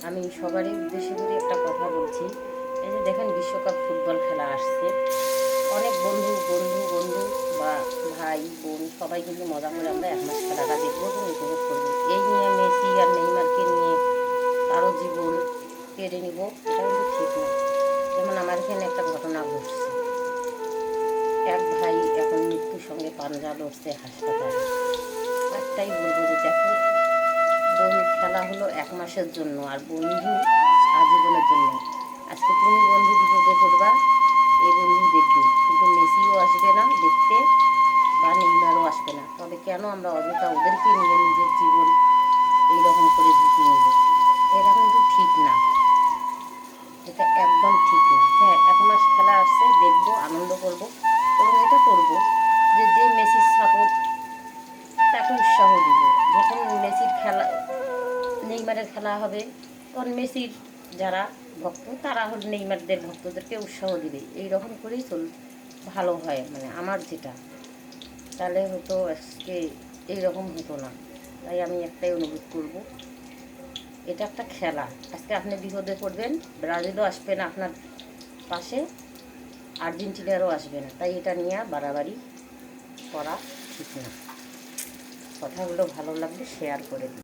আমি সবারই উদ্দেশ্যে করে একটা কথা বলছি। এই যে দেখেন বিশ্বকাপ ফুটবল খেলা আসছে, অনেক বন্ধু বন্ধু বন্ধু বা ভাই বোন সবাই কিন্তু মজা করে আমরা 1 মাস খেলাটা দেখবো এবং উপভোগ করবো। এই নিয়ে মেসি আর নেইমারকে নিয়ে কারো জীবন কেড়ে নিব, এটা কিন্তু ঠিক না। যেমন আমার এখানে একটা ঘটনা ঘটছে, এক ভাই এখন মৃত্যুর সঙ্গে পাঞ্জা লড়ছে হাসপাতালে। একটাই বলবো যে দেখো, খেলা হলো 1 মাসের জন্য, আর বন্ধু আজীবনের জন্য। আজকে তুমি বন্ধু বিপদে পড়বা, এই বন্ধু দেখবে, কিন্তু মেসিও আসবে না দেখতে বা নেইমারও আসবে না। তবে কেন আমরা অযথা ওদেরকে নিয়ে নিজের জীবন এইরকম করে ঝুঁকি নেব? এটা কিন্তু ঠিক না, এটা একদম ঠিক না। হ্যাঁ, 1 মাস খেলা আসছে, দেখবো, আনন্দ করব, এবং এটা করব যে যে মেসির সাপোর্ট তাকে উৎসাহ দিব। যখন মেসির খেলা নেইমারের খেলা হবে, তখন মেসির যারা ভক্ত তারা হল নেইমারদের ভক্তদেরকে উৎসাহ দিবে। এই রকম করেই ভালো হয়, মানে আমার যেটা, তাহলে হতো আজকে এইরকম হতো না। তাই আমি একটাই অনুরোধ করব, এটা একটা খেলা। আজকে আপনি বিপদে পড়বেন, ব্রাজিলও আসবে না আপনার পাশে, আর্জেন্টিনারও আসবে না। তাই এটা নিয়ে বাড়াবাড়ি করা ঠিক না। কথাগুলো ভালো লাগলে শেয়ার করে দিন।